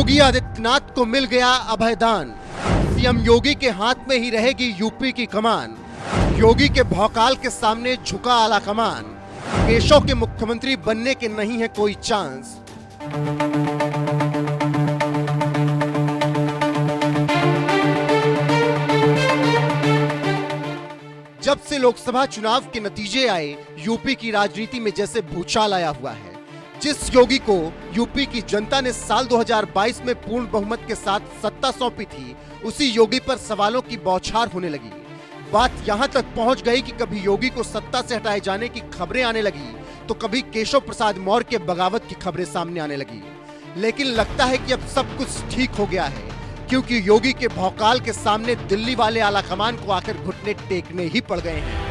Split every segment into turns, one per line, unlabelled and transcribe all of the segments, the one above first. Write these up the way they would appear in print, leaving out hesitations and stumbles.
योगी आदित्यनाथ को मिल गया अभयदान। सीएम योगी के हाथ में ही रहेगी यूपी की कमान। योगी के भौकाल के सामने झुका आला कमान। केशव के मुख्यमंत्री बनने के नहीं है कोई चांस। जब से लोकसभा चुनाव के नतीजे आए, यूपी की राजनीति में जैसे भूचाल आया हुआ है। जिस योगी को यूपी की जनता ने साल 2022 में पूर्ण बहुमत के साथ सत्ता सौंपी थी, उसी योगी पर सवालों की बौछार होने लगी। बात यहां तक पहुंच गई कि कभी योगी को सत्ता से हटाए जाने की खबरें आने लगी, तो कभी केशव प्रसाद मौर्य के बगावत की खबरें सामने आने लगी। लेकिन लगता है कि अब सब कुछ ठीक हो गया है, क्योंकि योगी के भौकाल के सामने दिल्ली वाले आलाकमान को आकर घुटने टेकने ही पड़ गए हैं।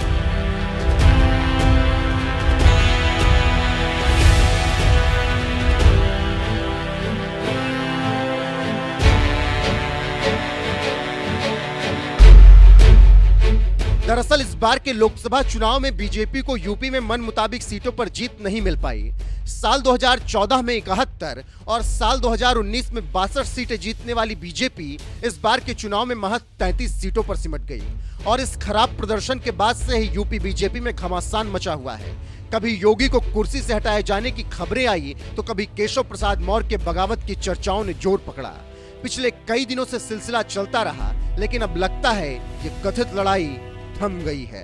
दरअसल इस बार के लोकसभा चुनाव में बीजेपी को यूपी में मन मुताबिक सीटों पर जीत नहीं मिल पाई। साल 2014 में 71 और साल 2019 में 62 सीटें जीतने वाली बीजेपी इस बार के चुनाव में महज 33 सीटों पर सिमट गई। और इस खराब प्रदर्शन के बाद से ही यूपी बीजेपी में घमासान मचा हुआ है। कभी योगी को कुर्सी से हटाए जाने की खबरें आई, तो कभी केशव प्रसाद मौर्य के बगावत की चर्चाओं ने जोर पकड़ा। पिछले कई दिनों से सिलसिला चलता रहा, लेकिन अब लगता है कि कथित लड़ाई थम गई है,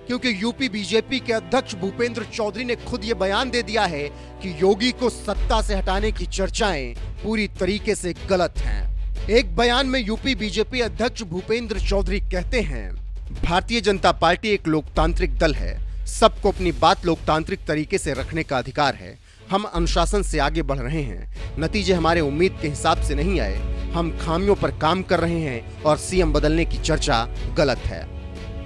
क्योंकि यूपी बीजेपी के अध्यक्ष भूपेंद्र चौधरी ने खुद ये बयान दे दिया है कि योगी को सत्ता से हटाने की चर्चाएं पूरी तरीके से गलत हैं। एक बयान में यूपी बीजेपी अध्यक्ष भूपेंद्र चौधरी कहते हैं, भारतीय जनता पार्टी एक लोकतांत्रिक दल है। सबको अपनी बात लोकतांत्रिक तरीके से रखने का अधिकार है। हम अनुशासन से आगे बढ़ रहे हैं। नतीजे हमारे उम्मीद के हिसाब से नहीं आए। हम खामियों पर काम कर रहे हैं और सीएम बदलने की चर्चा गलत है।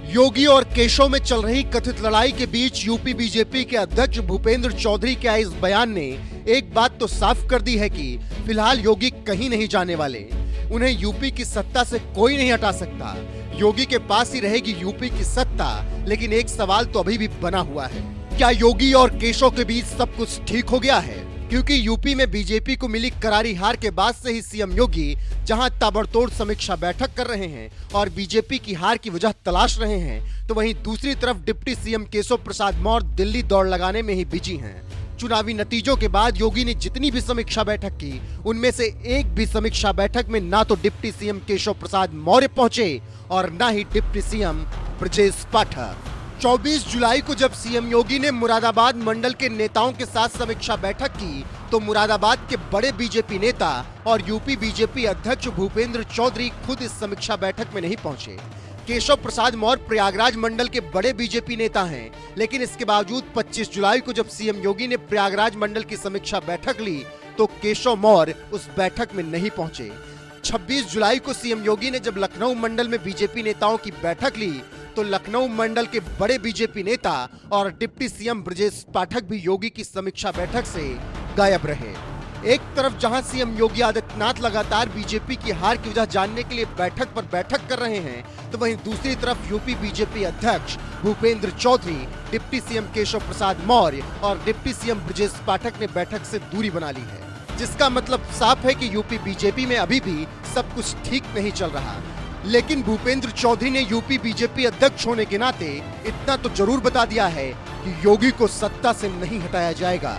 योगी और केशव में चल रही कथित लड़ाई के बीच यूपी बीजेपी के अध्यक्ष भूपेंद्र चौधरी के आए इस बयान ने एक बात तो साफ कर दी है कि फिलहाल योगी कहीं नहीं जाने वाले। उन्हें यूपी की सत्ता से कोई नहीं हटा सकता। योगी के पास ही रहेगी यूपी की सत्ता। लेकिन एक सवाल तो अभी भी बना हुआ है, क्या योगी और केशव के बीच सब कुछ ठीक हो गया है? क्योंकि यूपी में बीजेपी को मिली करारी हार के बाद से ही सीएम योगी जहां ताबड़तोड़ समीक्षा बैठक कर रहे हैं और बीजेपी की हार की वजह तलाश रहे हैं, तो वहीं दूसरी तरफ डिप्टी सीएम केशव प्रसाद मौर्य दिल्ली दौड़ लगाने में ही बिजी हैं। चुनावी नतीजों के बाद योगी ने जितनी भी समीक्षा बैठक की, उनमें से एक भी समीक्षा बैठक में ना तो डिप्टी सीएम केशव प्रसाद मौर्य पहुंचे और न ही डिप्टी सीएम ब्रजेश पाठक। 24 जुलाई को जब सीएम योगी ने मुरादाबाद मंडल के नेताओं के साथ समीक्षा बैठक की, तो मुरादाबाद के बड़े बीजेपी नेता और यूपी बीजेपी अध्यक्ष भूपेंद्र चौधरी खुद इस समीक्षा बैठक में नहीं पहुंचे। केशव प्रसाद मौर्य प्रयागराज मंडल के बड़े बीजेपी नेता हैं, लेकिन इसके बावजूद 25 जुलाई को जब सीएम योगी ने प्रयागराज मंडल की समीक्षा बैठक ली, तो केशव मौर्य उस बैठक में नहीं पहुंचे। 26 जुलाई को सीएम योगी ने जब लखनऊ मंडल में बीजेपी नेताओं की बैठक ली, तो लखनऊ मंडल के बड़े बीजेपी नेता और डिप्टी सीएम ब्रजेश पाठक भी योगी की समीक्षा बैठक से गायब रहे। एक तरफ जहां सीएम योगी आदित्यनाथ लगातार बीजेपी की हार की वजह जानने के लिए बैठक पर बैठक कर रहे हैं, तो वहीं दूसरी तरफ यूपी बीजेपी अध्यक्ष भूपेंद्र चौधरी, डिप्टी सीएम केशव प्रसाद मौर्य और डिप्टी सीएम ब्रजेश पाठक ने बैठक से दूरी बना ली है। जिसका मतलब साफ है कि यूपी बीजेपी में अभी भी सब कुछ ठीक नहीं चल रहा। लेकिन भूपेंद्र चौधरी ने यूपी बीजेपी अध्यक्ष होने के नाते इतना तो जरूर बता दिया है कि योगी को सत्ता से नहीं हटाया जाएगा।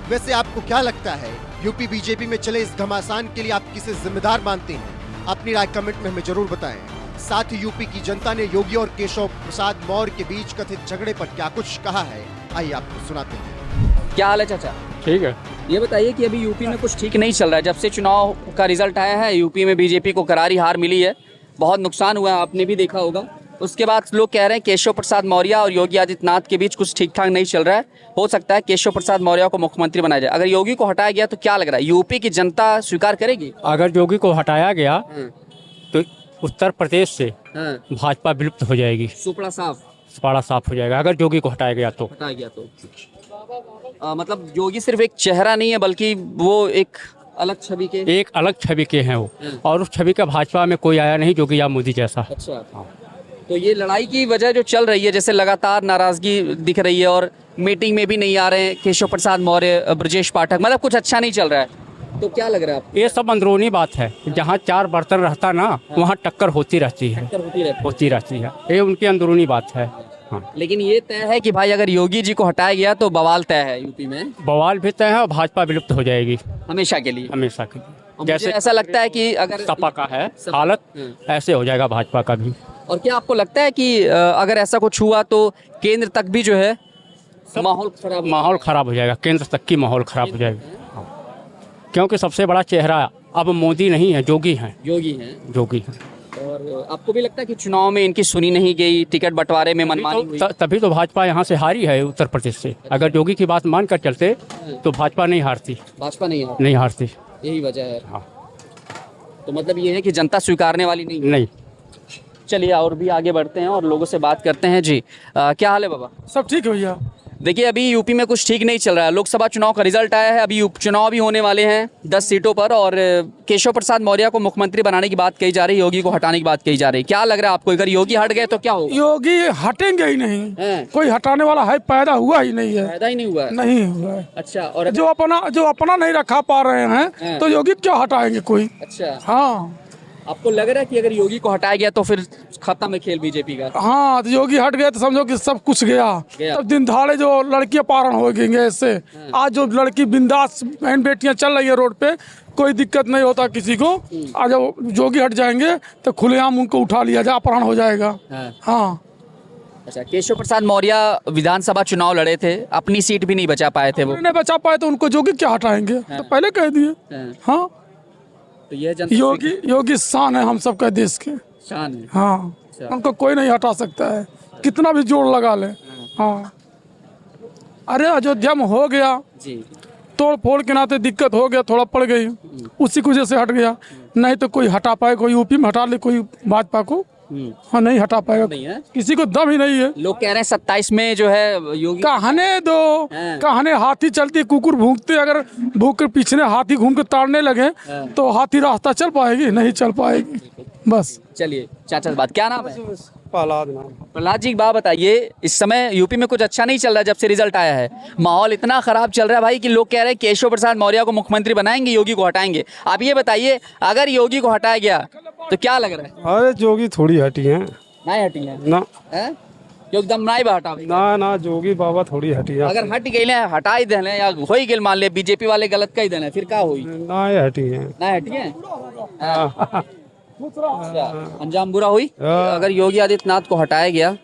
वैसे आपको क्या लगता है, यूपी बीजेपी में चले इस घमासान के लिए आप किसे जिम्मेदार मानते हैं? अपनी राय कमेंट में हमें जरूर बताएं। साथ ही यूपी की जनता ने योगी और केशव प्रसाद मौर्य के बीच कथित झगड़े पर क्या कुछ कहा है, आइए आपको सुनाते हैं।
क्या हाल है चाचा?
ठीक है।
ये बताइए कि अभी यूपी में कुछ ठीक नहीं चल रहा है। जब से चुनाव का रिजल्ट आया है, यूपी में बीजेपी को करारी हार मिली है, बहुत नुकसान हुआ है, आपने भी देखा होगा। उसके बाद लोग कह रहे हैं केशव प्रसाद मौर्य और योगी आदित्यनाथ के बीच कुछ ठीक ठाक नहीं चल रहा है। हो सकता है केशव प्रसाद मौर्य को मुख्यमंत्री बनाया जाए। अगर योगी को हटाया गया तो क्या लग रहा है, यूपी की जनता स्वीकार करेगी?
अगर योगी को हटाया गया तो उत्तर प्रदेश से भाजपा विलुप्त हो जाएगी।
सुपड़ा
साफ हो जाएगा अगर योगी को हटाया गया तो।
मतलब योगी सिर्फ एक चेहरा नहीं है, बल्कि वो एक अलग छवि के हैं वो, और उस छवि का भाजपा में कोई आया नहीं योगी या मोदी जैसा। अच्छा। तो ये लड़ाई की वजह जो चल रही है, जैसे लगातार नाराजगी दिख रही है और मीटिंग में भी नहीं आ रहे हैं केशव प्रसाद मौर्य, ब्रजेश पाठक, मतलब कुछ अच्छा नहीं चल रहा है। तो क्या लग रहा है आपको?
ये सब अंदरूनी बात है। जहाँ चार बर्तन रहता ना, वहाँ टक्कर होती रहती है, होती रहती है। ये उनकी अंदरूनी बात है। हाँ,
लेकिन ये तय है कि भाई अगर योगी जी को हटाया गया तो बवाल तय है यूपी में,
बवाल भी तय है और भाजपा विलुप्त हो जाएगी
हमेशा के लिए।
हमेशा के लिए।
और
जैसे
मुझे ऐसा लगता है कि अगर
सपा का है हालत, ऐसे हो जाएगा भाजपा का भी।
और क्या आपको लगता है कि अगर ऐसा कुछ हुआ तो केंद्र तक भी जो है
माहौल खराब हो जाएगा, केंद्र तक की माहौल खराब हो जाएगा। क्योंकि सबसे बड़ा चेहरा अब मोदी नहीं है, योगी हैं।
योगी हैं।
योगी हैं।
और आपको भी लगता है कि चुनाव में इनकी सुनी नहीं गई, टिकट बंटवारे में मनमानी हुई?
तभी तो भाजपा यहाँ से हारी है उत्तर प्रदेश से। अगर योगी की बात मान कर चलते तो भाजपा नहीं हारती।
भाजपा
नहीं हारती।
यही वजह है।
हाँ।
तो मतलब ये है कि जनता स्वीकारने वाली नहीं। चलिए और भी आगे बढ़ते हैं और लोगों से बात करते हैं। जी क्या हाल है बाबा?
सब ठीक है भैया।
देखिए अभी यूपी में कुछ ठीक नहीं चल रहा है। लोकसभा चुनाव का रिजल्ट आया है, अभी उपचुनाव भी होने वाले हैं 10 सीटों पर, और केशव प्रसाद मौर्य को मुख्यमंत्री बनाने की बात कही जा रही है, योगी को हटाने की बात कही जा रही है। क्या लग रहा है आपको, अगर योगी हट गए तो क्या होगा?
योगी हटेंगे ही नहीं, कोई हटाने वाला है पैदा हुआ ही नहीं है,
फायदा ही नहीं हुआ है।
नहीं हुआ है।
अच्छा, और
जो अपना नहीं रखा पा रहे हैं तो योगी क्यों हटाएंगे कोई?
अच्छा,
हाँ
आपको लग रहा है कि अगर योगी को हटाया गया तो फिर खत्म है खेल बीजेपी का?
हाँ, तो योगी हट गए तो समझो कि सब कुछ गया। तब दिन दहाड़े जो लड़कियां पारण हो गई ऐसे, आज जो लड़की बिंदास बहन बेटियां चल रही है रोड पे, कोई दिक्कत नहीं होता किसी को। आज जब योगी हट जाएंगे तो खुलेआम उनको उठा लिया जाए, अपहरण हो जाएगा। हाँ।
अच्छा, केशव प्रसाद मौर्य विधानसभा चुनाव लड़े थे, अपनी सीट भी नहीं बचा पाए थे वो।
नहीं बचा पाए तो उनको योगी क्या हटाएंगे, तो पहले कह दिए। हाँ,
तो ये जनता
योगी शान है हम सबका देश के,
शान है।
हाँ, उनको कोई नहीं हटा सकता है, कितना भी जोर लगा ले। हाँ, अरे अयोध्या में हो गया
जी,
तोड़ फोड़ के नाते दिक्कत हो गया, थोड़ा पड़ गई, उसी की वजह से हट गया। नहीं तो कोई हटा पाए, कोई यूपी में हटा ले कोई भाजपा को, हाँ नहीं हटा पाएगा,
नहीं है।
किसी को दम ही नहीं है।
लोग कह रहे हैं 27 में जो है योगी
कहने दो, कहने हाथी चलती कुकुर भूखते, अगर भूख के पीछे हाथी घूम के ताड़ने लगे तो हाथी रास्ता चल पाएगी? नहीं चल पाएगी। बस
चलिए चाचा से बात, क्या नाम है?
प्रहलाद नाम।
प्रहलाद जी, एक बात बताइए, इस समय यूपी में कुछ अच्छा नहीं चल रहा है जब से रिजल्ट आया है, माहौल इतना खराब चल रहा है भाई कि लोग कह रहे हैं केशव प्रसाद मौर्य को मुख्यमंत्री बनाएंगे, योगी को हटाएंगे। आप ये बताइए, अगर योगी को हटाया गया तो क्या लग रहा है?
अरे जोगी थोड़ी हटी है,
नहीं हटी है
ना
एकदम नहीं हटा।
ना जोगी बाबा थोड़ी हटी है।
अगर हट गई हटा ही देने या हो ही गई, मान ले बीजेपी वाले गलत कह देने, फिर क्या हुई?
ना ये हटी है,
ना हटी है। अंजाम बुरा हुई। अगर योगी आदित्यनाथ को हटाया गया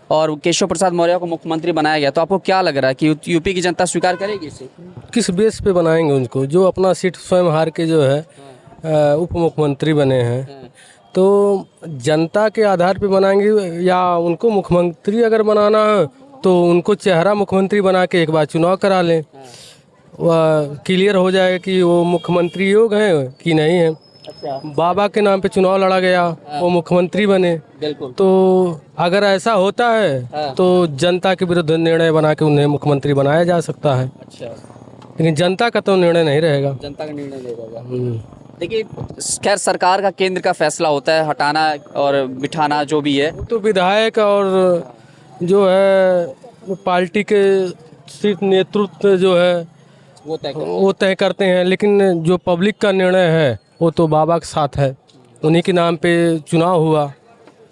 और केशव प्रसाद मौर्य को मुख्यमंत्री बनाया गया तो आपको क्या लग रहा है कि यूपी की जनता स्वीकार करेगी इसे?
किस बेस पे बनाएंगे उनको, जो अपना सीट स्वयं हार के जो है उप मुख्यमंत्री बने हैं, तो जनता के आधार पे बनाएंगे, या उनको मुख्यमंत्री अगर बनाना है तो उनको चेहरा मुख्यमंत्री बना के एक बार चुनाव करा लें, वह क्लियर हो जाए कि वो मुख्यमंत्री योग्य हैं कि नहीं है।
अच्छा,
बाबा के नाम पे चुनाव लड़ा गया, वो मुख्यमंत्री बने,
बिल्कुल।
तो अगर ऐसा होता है तो जनता के विरुद्ध निर्णय बना के उन्हें मुख्यमंत्री बनाया जा सकता है।
अच्छा,
लेकिन जनता का तो निर्णय नहीं रहेगा।
जनता का निर्णय नहीं रहेगा। देखिए, खैर सरकार का, केंद्र का फैसला होता है हटाना और बिठाना जो भी है।
तो विधायक और जो है पार्टी के शीर्ष नेतृत्व जो है वो तय करते हैं, लेकिन जो पब्लिक का निर्णय है वो तो बाबा के साथ है। उन्हीं के नाम पे चुनाव हुआ,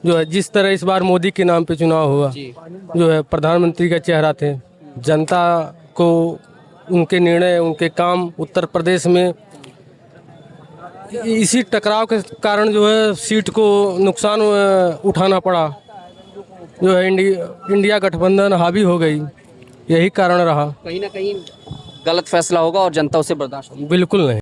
जो है जिस तरह इस बार मोदी के नाम पे चुनाव हुआ, जो है प्रधानमंत्री का चेहरा थे। जनता को उनके निर्णय, उनके काम उत्तर प्रदेश में इसी टकराव के कारण जो है सीट को नुकसान उठाना पड़ा, जो है इंडिया गठबंधन हावी हो गई, यही कारण रहा।
कहीं ना कहीं गलत फैसला होगा और जनता उसे बर्दाश्त नहीं।
बिल्कुल नहीं।